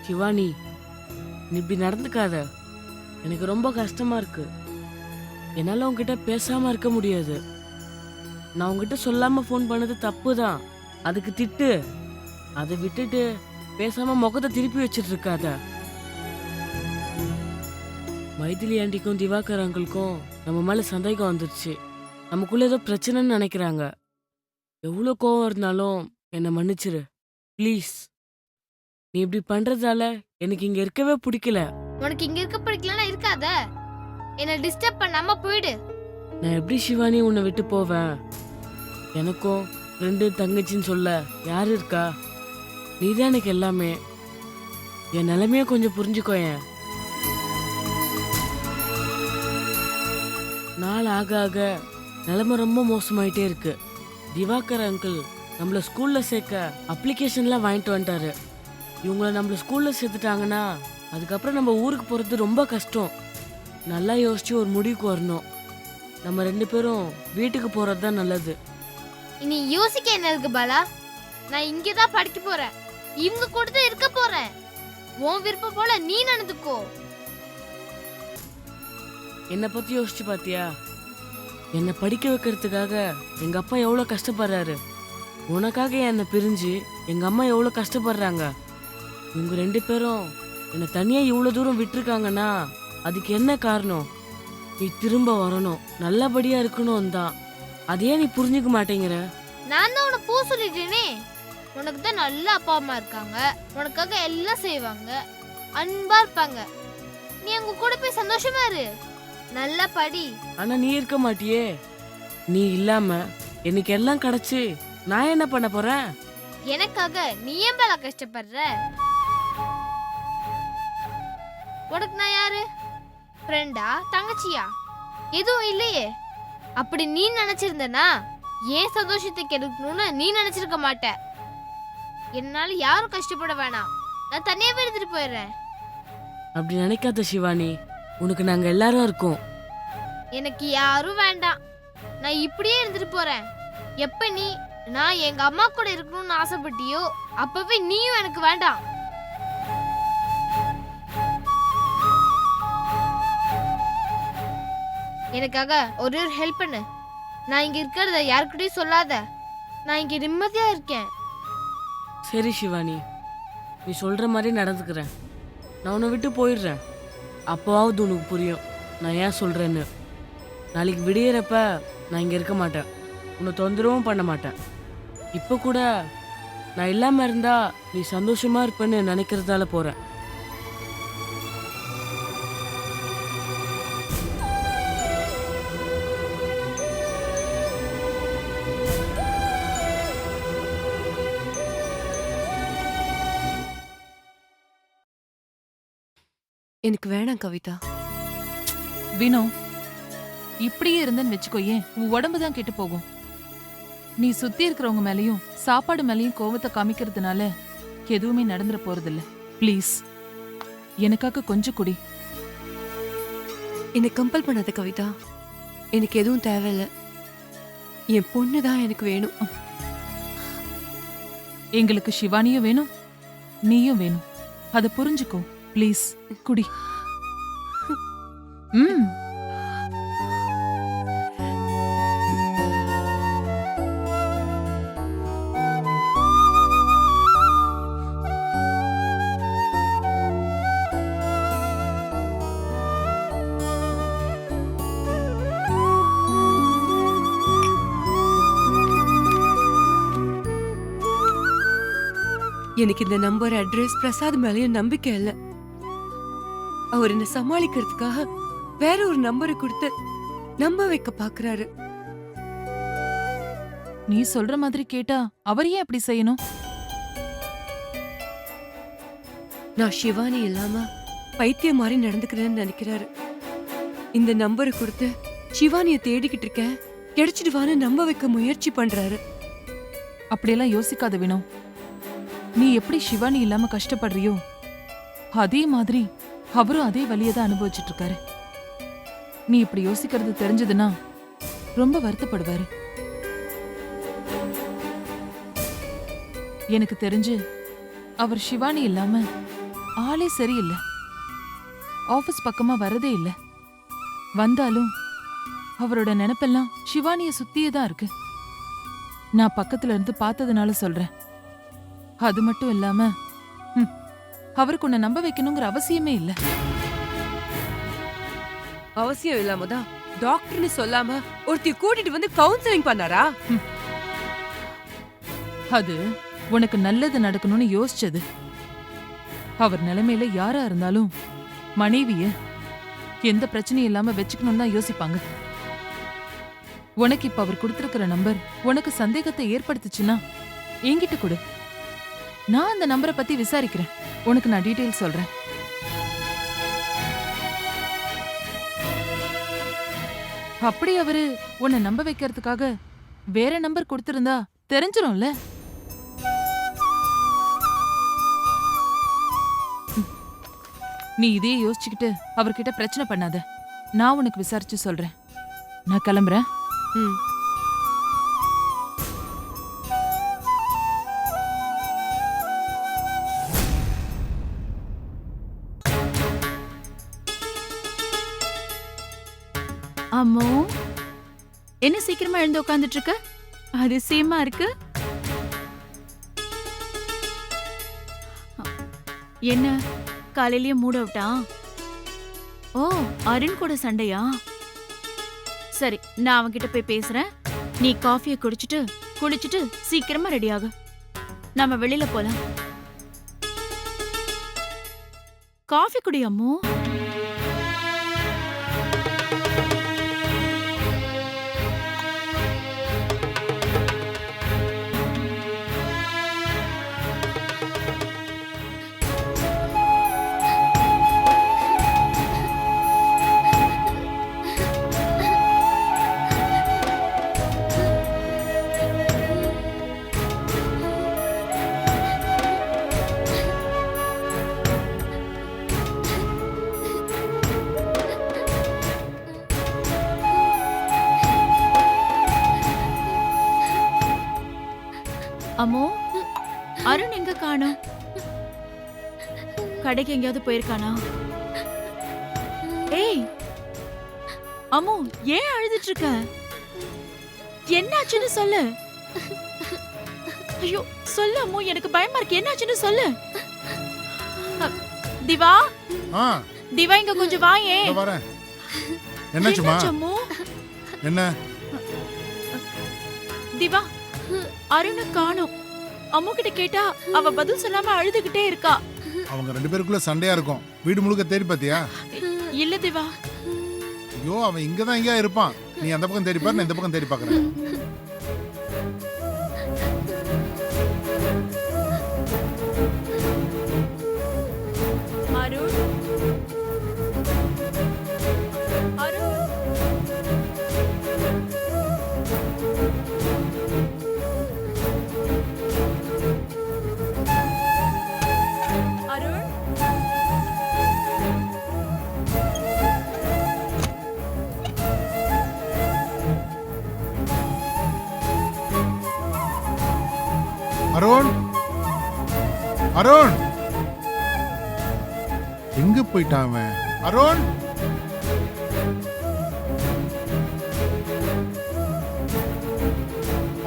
சிவானி, நீ இப்படி நடந்துக்காத. எனக்கு ரொம்ப கஷ்டமா இருக்கு. என்னால உன்கிட்ட பேசாம இருக்க முடியாது. நான் உன்கிட்ட சொல்லாம ஃபோன் பண்ணது தப்பு தான். அதுக்கு திட்டு. அதை விட்டுட்டு பேசாம முகத்தை திருப்பி வச்சிட்டு இருக்காத. மைதிலி ஆண்டிக்கும் திவாகர் அங்கிளுக்கும் நம்ம மேல சந்தேகம் வந்துருச்சு. நமக்குள்ள ஏதோ பிரச்சனைன்னு நினைக்கிறாங்க. எவ்வளோ கோவம் இருந்தாலும் என்னை மன்னிச்சிரு ப்ளீஸ். நீ இப்படி பண்றதால எனக்கு இங்க இருக்கவே பிடிக்கல. உனக்கு இங்க இருக்க பிடிக்கலனா இருக்காத. என்ன டிஸ்டர்ப் பண்ணாம போயிடு. நான் எப்படி சிவானி உன்னை விட்டு போவேன்? எனக்கும் ஃப்ரெண்டு தங்கச்சின்னு சொல்ல யார் இருக்கா? நீதான் எனக்கு எல்லாமே. என் நிலைமைய கொஞ்சம் புரிஞ்சுக்கோயேன். நாள் ஆக ஆக நிலைமை ரொம்ப மோசமாயிட்டே இருக்கு. திவாகர் அங்கிள் நம்மள ஸ்கூல்ல சேர்க்க அப்ளிகேஷன்லாம் வாங்கிட்டு வந்துட்டாரு. இவங்கள நம்மள ஸ்கூல்ல சேர்த்துட்டாங்கன்னா அதுக்கப்புறம் நம்ம ஊருக்கு போறது ரொம்ப கஷ்டம். நல்லா யோசிச்சு ஒரு முடிவுக்கு வரணும். நம்ம 2 பேரும் வீட்டுக்கு போறது தான் நல்லது. இனி யோசிக்க என்ன இருக்கு பாலா? நான் இங்க தான் படிக்க போறேன். இவங்க கூட தான் இருக்க போறேன். உன் விருப்பம் போல நீ நடந்துக்கோ. என்னை பத்தி யோசிச்சு பாத்தியா? என்னை படிக்க வைக்கிறதுக்காக எங்க அப்பா எவ்வளவு கஷ்டப்படுறாரு. உனக்காக என்னை பிரிஞ்சு எங்க அம்மா எவ்வளவு கஷ்டப்படுறாங்க. இவங்க 2 பேரும் என்னை தனியா இவ்வளவு தூரம் விட்டுருக்காங்கன்னா அதுக்கு என்ன காரணம்? நீ திரும்ப வரணும், நல்லபடியா இருக்கணும் தான். அதையே நீ புரிஞ்சுக்க மாட்டேங்கிற. நான் தான் உனக்கு போ சொல்லிட்டேனே. உனக்கு தான் நல்ல அப்பா அம்மா இருக்காங்க. உனக்காக எல்லாம் செய்வாங்க, அன்பா இருப்பாங்க. நீ அவங்க கூட போய் சந்தோஷமா இரு. நல்லா படி. ஆனா நீ இருக்க மாட்டியே. நீ இல்லாம எனக்கு எல்லாம் கிடைச்சு நான் என்ன பண்ண போறேன்? எனக்காக நீ ஏன் பாலா கஷ்டப்படுற? உனக்கு நான் யாரு? ஃப்ரெண்டா, தங்கச்சியா? எதுவும் இல்லையே. அப்படி நீ நினைச்சிருந்தனா ஏன் சந்தோஷத்தை கெடுக்கணும்னு நீ நினைச்சிருக்க மாட்ட. என்னால யாரும் கஷ்டப்பட வேணாம். நான் தனியாவே எடுத்துட்டு போயிடுறேன். அப்படி நினைக்காத சிவானி. உனக்கு நாங்க எல்லாரும் இருக்கோம். எனக்கு யாரும் வேண்டாம். நான் இப்படியே இருந்துட்டு போறேன். எப்ப நீ நான் எங்க அம்மா கூட இருக்கணும்னு ஆசைப்பட்டியோ அப்பவே நீயும் எனக்கு வேண்டாம். எனக்காக ஒரு ஹெல்ப் பண்ணு. நான் இங்க இருக்கிறத யாருக்கிட்டையும் சொல்லாத. நான் இங்க நிம்மதியா இருக்கேன். சரி சிவானி, நீ சொல்ற மாதிரி நடந்துக்கிறேன். நான் உன்னை விட்டு போயிடுறேன். அப்போவாவது உனக்கு புரியும் நான் ஏன் சொல்றேன்னு. நாளைக்கு விடியறப்ப நான் இங்க இருக்க மாட்டேன். உன்னை தொந்தரவும் பண்ண மாட்டேன். இப்போ கூட நான் இல்லாம இருந்தா நீ சந்தோஷமா இருப்பேன்னு நினைக்கிறதால போறேன். எனக்கு வேணாம் கவிதா. வினோ, இப்படியே இருந்தேன்னு வச்சுக்கோயேன், உன் உடம்பு தான் கெட்டு போகும். நீ சுத்தி இருக்கிறவங்க மேலயும் சாப்பாடு மேலயும் கோவத்தை காமிக்கிறதுனால எதுவுமே நடந்துட போறதில்ல. ப்ளீஸ் எனக்காக கொஞ்சம் குடி. என்னை கம்பல் பண்ணாத கவிதா. எனக்கு எதுவும் தேவையில்லை. என் பொண்ணு தான் எனக்கு வேணும். எங்களுக்கு சிவானியும் வேணும், நீயும் வேணும். அதை புரிஞ்சுக்கோ. ப்ளீஸ் குடி. ம். எனக்கு இந்த நம்பர், அட்ரஸ், பிரசாத் மேலேயும் நம்பிக்கை இல்லை. அவர் என்ன சமாளிக்கிறதுக்காக வேற ஒரு நம்பரை கொடுத்து நம்ப வைக்க பாக்குறாரு. நீ சொல்ற மாதிரி கேட்டா அவர் ஏன் அப்படி செய்யணும்? நான் சிவானி இல்லாம பைத்தியம் மாதிரி நடந்துக்கிறேன்னு நினைக்கிறாரு. இந்த நம்பரை கொடுத்து சிவானிய தேடிக்கிட்டு இருக்கேன், கிடைச்சிடுவான்னு நம்ப வைக்க முயற்சி பண்றாரு. அப்படியெல்லாம் யோசிக்காத வினோ. நீ எப்படி சிவானி இல்லாம கஷ்டப்படுறியோ அதே மாதிரி அவரும் அதே வலியை தான் அனுபவிச்சுட்டு இருக்காரு. நீ இப்படி யோசிக்கிறது தெரிஞ்சதுன்னா ரொம்ப வருத்தப்படுவாரு. எனக்கு தெரிஞ்சு அவர் சிவானி இல்லாம ஆளே சரியில்லை. ஆபீஸ் பக்கமா வரதே இல்ல. வந்தாலும் அவரோட நினைப்பெல்லாம் சிவானிய சுத்தியே தான் இருக்கு. நான் பக்கத்துல இருந்து பார்த்ததுனால சொல்றேன். அது மட்டும் இல்லாம அவருக்கு உன்னை நம்ப வைக்கணுங்கிற அவசியமே இல்ல. அவசியம் இல்லாம தான் டாக்டர்னு சொல்லாம ஒருத்தி கூட்டிட்டு வந்து கவுன்சிலிங் பண்ணாரா? அது உனக்கு நல்லது நடக்கணும்னு யோசிச்சது. அவர் நிலைமையில யாரா இருந்தாலும் மனைவிய எந்த பிரச்சனையும் இல்லாம வச்சுக்கணும்னு தான் யோசிப்பாங்க. உனக்கு இப்ப அவர் கொடுத்திருக்கிற நம்பர் உனக்கு சந்தேகத்தை ஏற்படுத்துச்சுன்னா என்கிட்ட கொடு. நான் அந்த நம்பரை பத்தி விசாரிக்கிறேன். உனக்கு நான் டீடைல் சொல்றேன். அப்படி அவரு உன்னை நம்ப வைக்கிறதுக்காக வேற நம்பர் கொடுத்திருந்தா தெரிஞ்சிரும்ல. நீ இதே யோசிச்சுக்கிட்டு அவர்கிட்ட பிரச்சனை பண்ணாத. நான் உனக்கு விசாரிச்சு சொல்றேன். நான் கிளம்புறேன். ம். அம்மோ, என்ன சீக்கிரமா எழுந்து உட்காந்துட்டு இருக்க? அதிசயமா இருக்கு. என்ன காலையிலயே மூட் அவுட்டா? ஓ, அருண் கூட சண்டையா? சரி, நான் அவன்கிட்ட போய் பேசுறேன். நீ காஃபியை குடிச்சிட்டு குளிச்சிட்டு சீக்கிரமா ரெடி ஆகு. நாம வெளியில போலாம். காஃபி குடி அம்மோ. அம்மோ, அருண் எங்க காணோம்? கடைக்கு எங்கேயாவது போயிருக்கானா? ஏய் அம்மு, ஏன் அழுதுட்டு இருக்க? என்னாச்சுன்னு சொல்லு. ஐயோ சொல்லு அம்மு, எனக்கு பயமா இருக்கு. என்னாச்சுன்னு சொல்லு. திவா, திவா இங்க கொஞ்சம் வாயே. வரேன். என்னாச்சுமா? என்னாச்சு அம்மு? என்ன? திவா, அருண காணோம். அம்மு கிட்ட கேட்டா அவ பதில் சொல்லாம அழுதுகிட்டே இருக்கா. அவங்க ரெண்டு பேருக்குள்ள சண்டையா இருக்கும். வீடு முழுக்க தேடி பாத்தியா? இல்ல திவா. ஐயோ, அவன் இங்கதான் எங்கேயா இருப்பான். நீ அந்த பக்கம் தேடி பாரு, நான் இந்த பக்கம் தேடி பாக்குறேன். அருண், அருண், அருண். அருண், அருண், எங்க போயிட்டான் அவன்? அருண்,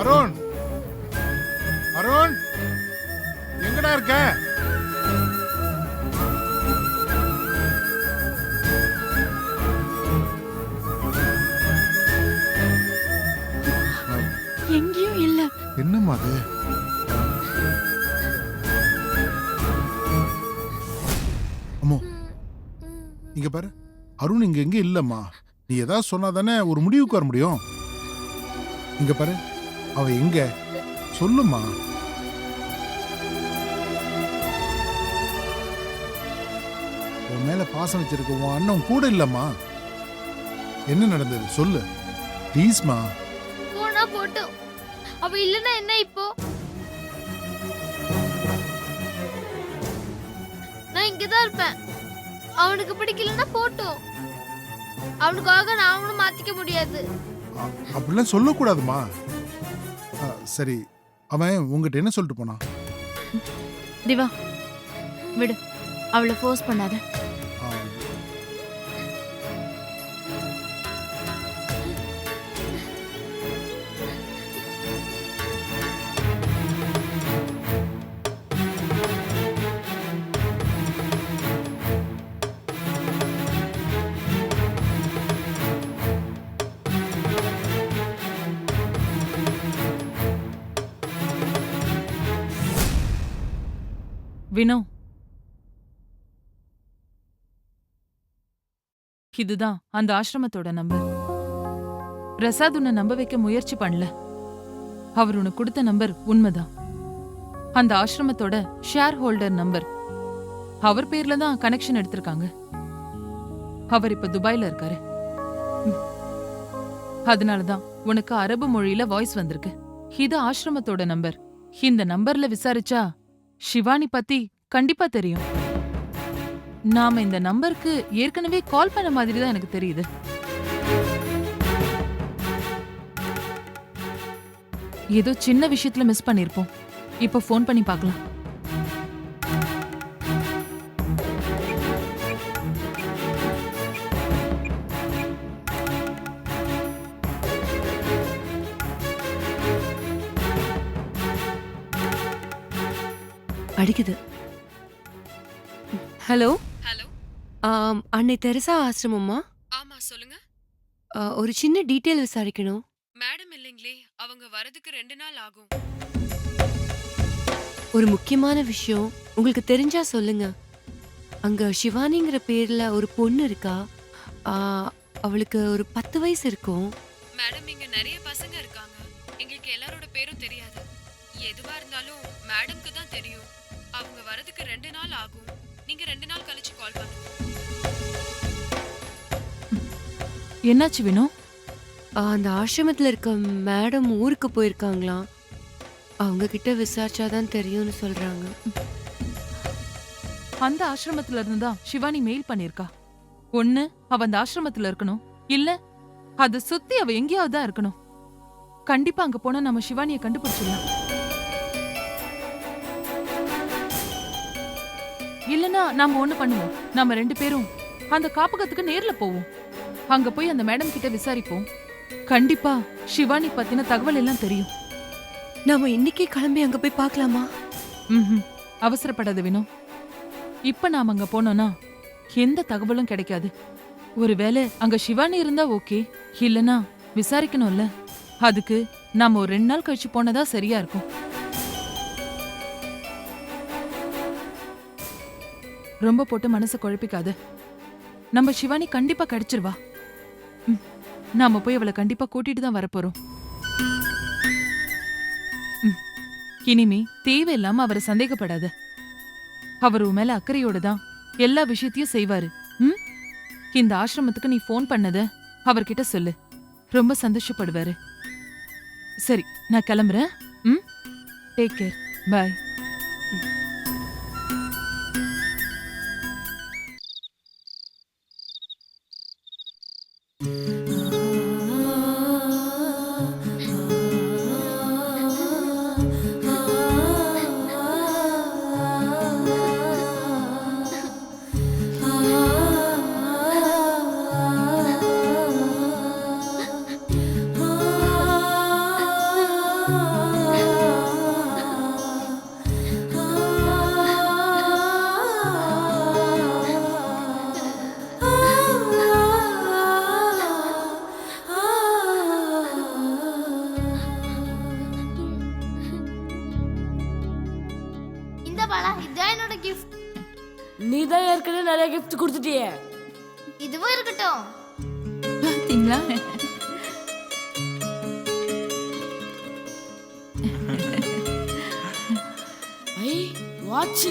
அருண், அருண், எங்கடா இருக்க? எங்கேயும் இல்ல. என்னம்மா அது? அம்மோ, இங்க பாரு. அருண் இங்க எங்க இல்லம்மா. நீ ஏதாவது சொன்னாதானே ஒரு முடிவுக்கு வர முடியும். இங்க பாரு, அவ எங்க சொல்லுமா. உன் மேல பாசம் வச்சிருக்க உன் அண்ணன் கூட இல்லம்மா. என்ன நடந்தது சொல்லு ப்ளீஸ்மா. போனா போட்டும், அவ இல்லனா என்ன இப்போ? நான் இங்கதான் இருப்பேன். அவனுக்கு பிடிக்கலன்னா போட்டும். அவனுக்காக நான் அவனை மாத்திக்க முடியாது. அப்படிலாம் சொல்லக்கூடாதுமா. சரி, அவன் உங்ககிட்ட என்ன சொல்லிட்டு போனான்? திவா, விடு. அவளை ஃபோர்ஸ் பண்ணாத. ஆ, வினோ, இதுதான் அந்த ஆசிரமத்தோட நம்பர். பிரசாத் உன்னை நம்ப வைக்க முயற்சி பண்ணல. அவர் உனக்கு கொடுத்த நம்பர் உண்மைதான். அந்த ஆசிரமத்தோட ஷேர் ஹோல்டர் நம்பர். அவர் பேர்ல தான் கனெக்ஷன் எடுத்திருக்காங்க. அவர் இப்ப துபாயில இருக்காரு. அதனாலதான் உனக்கு அரபு மொழியில வாய்ஸ் வந்திருக்கு. இது ஆசிரமத்தோட நம்பர். இந்த நம்பர்ல விசாரிச்சா ஷிவானி பத்தி கண்டிப்பா தெரியும். நாம இந்த நம்பருக்கு ஏற்கனவே கால் பண்ண மாதிரி தான் எனக்கு தெரியுது. ஏதோ சின்ன விஷயத்துல மிஸ் பண்ணிருப்போம். இப்ப ஃபோன் பண்ணி பார்க்கலாம். அடிக்குது. ஹலோ. ஹலோ. அன்னை தெரசா ஆசிரமமா? ஆமா, சொல்லுங்க. ஒரு சின்ன டீட்டெயில் விசாரிக்கணும். மேடம் இல்லைங்களே, அவங்க வரதுக்கு 2 நாள் ஆகும். ஒரு முக்கியமான விஷயம் உங்களுக்கு தெரிஞ்சா சொல்லுங்க. அங்க ஷிவானிங்கிற பேர்ல ஒரு பொண்ணு இருக்கா. ஆ, அவளுக்கு ஒரு 10 வயசு இருக்கும். மேடம், இங்க நிறைய பசங்க இருக்காங்க. எங்களுக்கு எல்லாரோட பேரும் தெரியாது. எதுவா இருந்தாலும் மேடம்க்கு தான் தெரியும். அவங்க வரதுக்கு 2 நாள் ஆகும். நீங்க 2 நாள் கழிச்சு கால் பண்ணுங்க. என்னாச்சு வினோ? அந்த ஆசிரமத்துல இருக்க மேடம் ஊருக்கு போயிருக்காங்களாம். அவங்க கிட்ட விசாரிச்சாதான் தெரியும்னு சொல்றாங்க. அந்த ஆசிரமத்துல இருந்து தான் சிவானி மெயில் பண்ணிருக்கா. ஒண்ணு அவ அந்த ஆசிரமத்துல இருக்கணும், இல்ல அத சுத்தி அவ எங்கேயாவது தான் இருக்கணும். கண்டிப்பா அங்க போனா நம்ம சிவானிய கண்டுபிடிச்சிடலாம். இல்லனா நாம ஒண்ணு பண்ணுவோம். நம்ம 2 பேரும் அந்த காப்பகத்துக்கு நேர்ல போவோம். அங்க போய் அந்த மேடம் கிட்ட விசாரிப்போம். கண்டிப்பா சிவானி பத்தின தகவல் எல்லாம் தெரியும். நாம இன்னைக்கே கிளம்பி அங்க போய் பார்க்கலாமா? அவசரப்படாத வினோ. இப்ப நாம அங்க போனோம்னா எந்த தகவலும் கிடைக்காது. ஒருவேளை அங்க சிவானி இருந்தா ஓகே, இல்லனா விசாரிக்கணும்ல. அதுக்கு நாம ஒரு 2 நாள் கழிச்சு போனதா சரியா இருக்கும். ரொம்ப போட்டு மனசை குழப்பிக்காத. நம்ம சிவானி கண்டிப்பா கிடைச்சிருவா. நாம போய் அவளை கண்டிப்பா கூட்டிட்டு தான் வரப்போறோம். இனிமே தேவையில்லாம அவரை சந்தேகப்படாத. அவர் உன் மேல அக்கறையோட தான் எல்லா விஷயத்தையும் செய்வாரு. இந்த ஆசிரமத்துக்கு நீ ஃபோன் பண்ணத அவர்கிட்ட சொல்லு. ரொம்ப சந்தோஷப்படுவாரு. சரி, நான் கிளம்புறேன். Take care. பாய். இந்த பாலா, இதான் என்னோட gift. நீ தான் ஏற்கனவே நிறைய கிஃப்ட் கொடுத்துட்டியே. இதுவும் இருக்கட்டும். பாத்தீங்களா? I watch.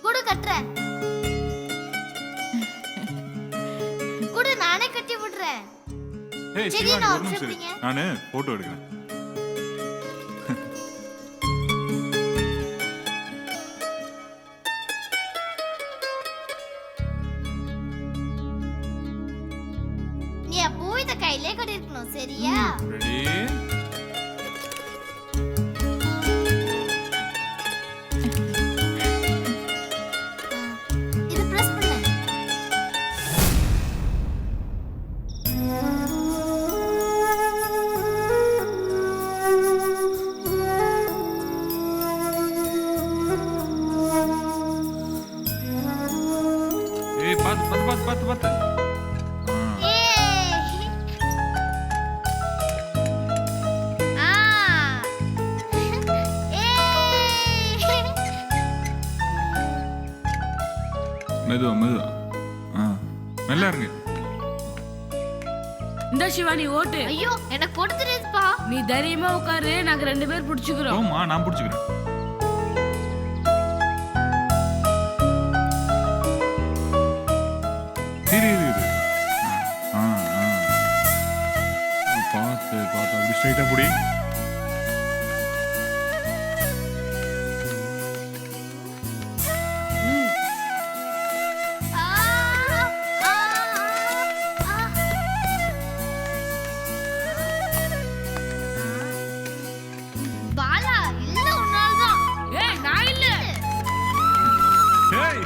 குடு கட்டுறேன். குடு, நானே கட்டி விடுறேன். ஏய் சரி, சிவானி, நான் ஒரு நிமிஷம் வச்சிருப்பீங்க. இரு. நானு போட்டோ எடுக்கிறேன். நீ அப்போ இத கையிலே கட்டிருக்கணும், சரியா? ரெடி? மெதுவா மெதுவா. நல்லா இருங்க. இந்த சிவானி ஓட்டு. ஐயோ எனக்கு போட்டு தெரியாதுப்பா. நீ தைரியமா உட்காரு, நாங்க 2 பேர் புடிச்சுக்கிறோம். போமா, நான் பிடிச்சிக்கிறேன். பார்த்து பார்த்து அப்படி ஸ்ட்ரைட்டா புடி. ஆ, ஆ, ஆ. பாலா இல்ல உன்னாலதான். ஏய் நான் இல்ல. ஏய்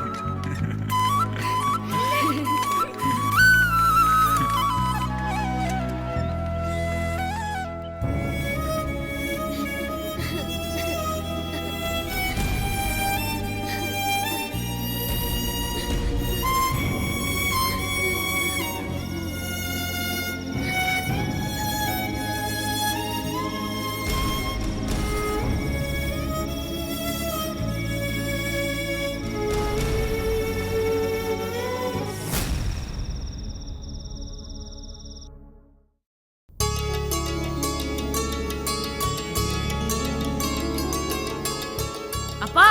அப்பா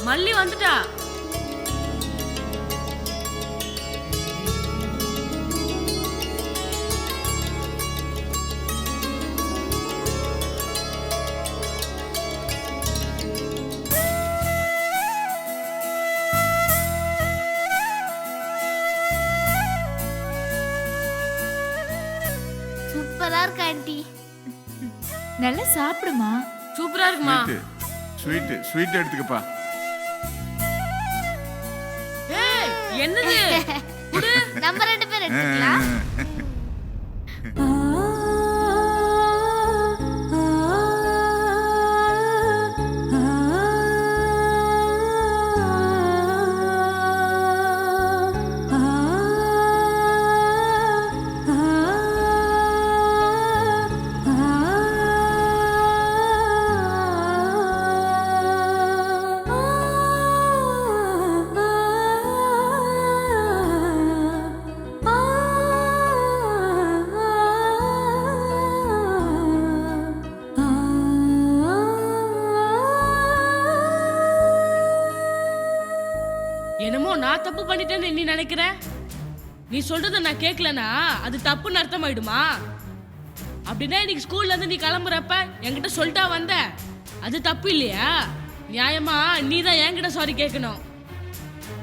மல்லி வந்துட்டா. சூப்பரா இருக்கு ஆண்டி. நல்லா சாப்பிடுமா. சூப்பரா இருக்குமா? ஸ்வீட் ஸ்வீட் எடுத்துக்கப்பா. ஏய் என்னது? நம்ம 2 பேர் எடுத்துக்கலாம். என்னமோ நான் தப்பு பண்ணிட்டேன்னு நீ நினைக்கிற? நீ சொல்றத நான் கேட்கலனா அது தப்புன்னு அர்த்தமாயிடுமா? அப்படின்னா இன்னைக்கு ஸ்கூல்ல இருந்து நீ கிளம்புறப்ப என்கிட்ட சொல்லிட்டா வந்த, அது தப்பு இல்லையா? நியாயமா நீ தான் என்கிட்ட சாரி கேட்கணும்.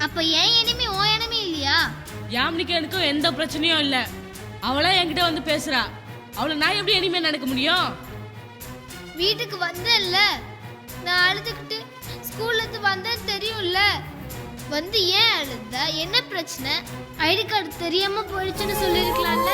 அப்ப ஏன் எனிமி ஓ எனிமி இல்லையா? யாமினிக்கு எனக்கும் எந்த பிரச்சனையும் இல்ல. அவளா என்கிட்ட வந்து பேசுறா. அவளை நான் எப்படி இனிமே நினைக்க முடியும்? வீட்டுக்கு வந்தேன்ல, நான் அழுதுகிட்டு ஸ்கூல்ல இருந்து வந்தேன்னு தெரியும்ல. வந்து ஏன் அழுத? என்ன பிரச்சனை? ஐடி கார்டு தெரியாம போயிடுச்சுன்னு சொல்லிருக்கலாம்ல.